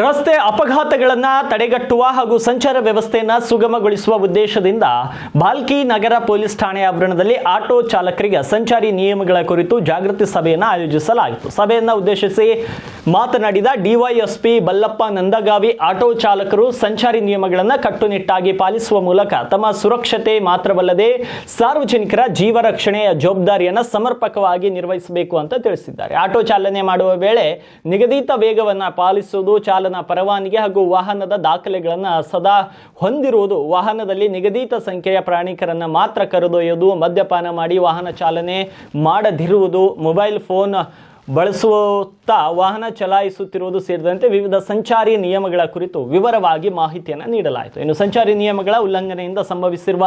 ರಸ್ತೆ ಅಪಘಾತಗಳನ್ನು ತಡೆಗಟ್ಟುವ ಹಾಗೂ ಸಂಚಾರ ವ್ಯವಸ್ಥೆಯನ್ನು ಸುಗಮಗೊಳಿಸುವ ಉದ್ದೇಶದಿಂದ ಭಾಲ್ಕಿ ನಗರ ಪೊಲೀಸ್ ಠಾಣೆ ಆವರಣದಲ್ಲಿ ಆಟೋ ಚಾಲಕರಿಗೆ ಸಂಚಾರಿ ನಿಯಮಗಳ ಕುರಿತು ಜಾಗೃತಿ ಸಭೆಯನ್ನು ಆಯೋಜಿಸಲಾಯಿತು. ಸಭೆಯನ್ನು ಉದ್ದೇಶಿಸಿ ಮಾತನಾಡಿದ ಡಿವೈಎಸ್ಪಿ ಬಲ್ಲಪ್ಪ ನಂದಗಾವಿ, ಆಟೋ ಚಾಲಕರು ಸಂಚಾರಿ ನಿಯಮಗಳನ್ನು ಕಟ್ಟುನಿಟ್ಟಾಗಿ ಪಾಲಿಸುವ ಮೂಲಕ ತಮ್ಮ ಸುರಕ್ಷತೆ ಮಾತ್ರವಲ್ಲದೆ ಸಾರ್ವಜನಿಕರ ಜೀವ ರಕ್ಷಣೆಯ ಜವಾಬ್ದಾರಿಯನ್ನು ಸಮರ್ಪಕವಾಗಿ ನಿರ್ವಹಿಸಬೇಕು ಅಂತ ತಿಳಿಸಿದ್ದಾರೆ. ಆಟೋ ಚಾಲನೆ ಮಾಡುವ ವೇಳೆ ನಿಗದಿತ ವೇಗವನ್ನು ಪಾಲಿಸುವುದು, ಚಾಲನಾ ಪರವಾನಗಿ ಹಾಗೂ ವಾಹನದ ದಾಖಲೆಗಳನ್ನು ಸದಾ ಹೊಂದಿರುವುದು, ವಾಹನದಲ್ಲಿ ನಿಗದಿತ ಸಂಖ್ಯೆಯ ಪ್ರಯಾಣಿಕರನ್ನು ಮಾತ್ರ ಕರೆದೊಯ್ಯುವುದು, ಮದ್ಯಪಾನ ಮಾಡಿ ವಾಹನ ಚಾಲನೆ ಮಾಡದಿರುವುದು, ಮೊಬೈಲ್ ಫೋನ್ ಬಳಸುತ್ತಾ ವಾಹನ ಚಲಾಯಿಸುತ್ತಿರುವುದು ಸೇರಿದಂತೆ ವಿವಿಧ ಸಂಚಾರಿ ನಿಯಮಗಳ ಕುರಿತು ವಿವರವಾಗಿ ಮಾಹಿತಿಯನ್ನು ನೀಡಲಾಯಿತು. ಇನ್ನು ಸಂಚಾರಿ ನಿಯಮಗಳ ಉಲ್ಲಂಘನೆಯಿಂದ ಸಂಭವಿಸಿರುವ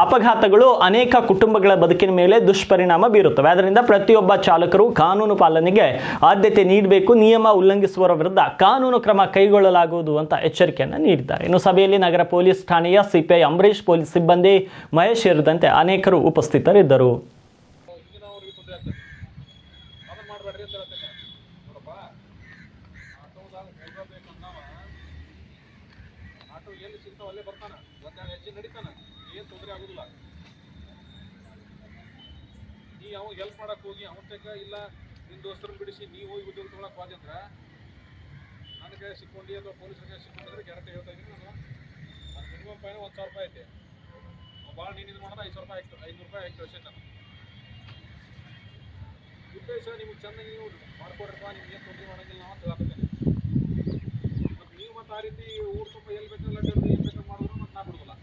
ಅಪಘಾತಗಳು ಅನೇಕ ಕುಟುಂಬಗಳ ಬದುಕಿನ ಮೇಲೆ ದುಷ್ಪರಿಣಾಮ ಬೀರುತ್ತವೆ. ಅದರಿಂದ ಪ್ರತಿಯೊಬ್ಬ ಚಾಲಕರು ಕಾನೂನು ಪಾಲನೆಗೆ ಆದ್ಯತೆ ನೀಡಬೇಕು, ನಿಯಮ ಉಲ್ಲಂಘಿಸುವವರ ವಿರುದ್ಧ ಕಾನೂನು ಕ್ರಮ ಕೈಗೊಳ್ಳಲಾಗುವುದು ಅಂತ ಎಚ್ಚರಿಕೆಯನ್ನು ನೀಡಿದ್ದಾರೆ. ಇನ್ನು ಸಭೆಯಲ್ಲಿ ನಗರ ಪೊಲೀಸ್ ಠಾಣೆಯ ಸಿಪಿಐ ಅಂಬರೀಶ್, ಪೊಲೀಸ್ ಸಿಬ್ಬಂದಿ ಮಹೇಶ್ ಸೇರಿದಂತೆ ಅನೇಕರು ಉಪಸ್ಥಿತರಿದ್ದರು. ಆಟೋ ಎಲ್ಲಿ ಸಿಗ್ತಾವ ಅಲ್ಲೇ ಬರ್ತಾನ, ಒಂದೆರಡು ಹೆಜ್ಜೆ ನಡೀತಾನ, ಏನು ತೊಂದರೆ ಆಗೋದಿಲ್ಲ. ನೀ ಅವಾಗ ಹೆಲ್ಪ್ ಮಾಡಕ್ಕೆ ಹೋಗಿ ಅವನ ತಕ್ಕ ಇಲ್ಲ ನಿನ್ನ ದೋಸ್ತರನ್ನ ಬಿಡಿಸಿ ನೀವು ಹೋಗಿ ಉದ್ಯೋಗ ತೊಗೊಳಕ್ಕೆ ಹೋದೆ ಅಂದ್ರೆ ನನ್ನ ಕೈ ಸಿಕ್ಕೊಂಡು ಅಥವಾ ಪೊಲೀಸರ ಕೈ ಸಿಕ್ಕೊಂಡಿದ್ರೆ ಗ್ಯಾರಂಟಿ ಹೇಳ್ತಾ ಇದ್ದೀನಿ ನಾನು. ನನ್ನ ಮಿನಿಮಮ್ ಫೈನ್ 1,000 ರೂಪಾಯಿ ಐತೆ. ಭಾಳ ನೀನು ಇದು ಮಾಡೋದು 500 ರೂಪಾಯಿ ಆಯ್ತು, 500 ರೂಪಾಯಿ ಆಯ್ತು ಅಷ್ಟೇ. ನಾನು ಉದ್ದೇಶ ನಿಮ್ಗೆ ಚೆನ್ನಾಗಿ ನೀವು ಮಾಡ್ಕೊಡ್ರಪ್ಪ, ನಿಮ್ಗೆ ಏನು ತೊಂದರೆ ಮಾಡೋಂಗಿಲ್ಲ ಅಂತ ಹೇಳಾಕತ್ತೇನೆ. ಮತ್ತು ನೀವು ಮತ್ತು ಆ ರೀತಿ ಊರು ಸ್ವಲ್ಪ ಎಲ್ಲಿ ಬೇಕಲ್ಲ ಏನು ಬೇಕಾದ್ರೆ ಮಾಡಿದ್ರು ಮತ್ತು ನಾ ಬಿಡೋದಿಲ್ಲ.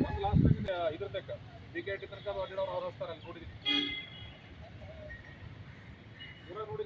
ಒಂದು ಲಾಸ್ಟಾಗಿ ಇದ್ರ ತಕ್ಕ BKT ತನಕ ಅದು ಅಡ್ಡಾಡೋರು ಅವ್ರು ಹಚ್ತಾರೆ, ಅಲ್ಲಿ ನೋಡಿದ್ದೀನಿ ಊರಾಗ ನೋಡಿದ್ದೀನಿ.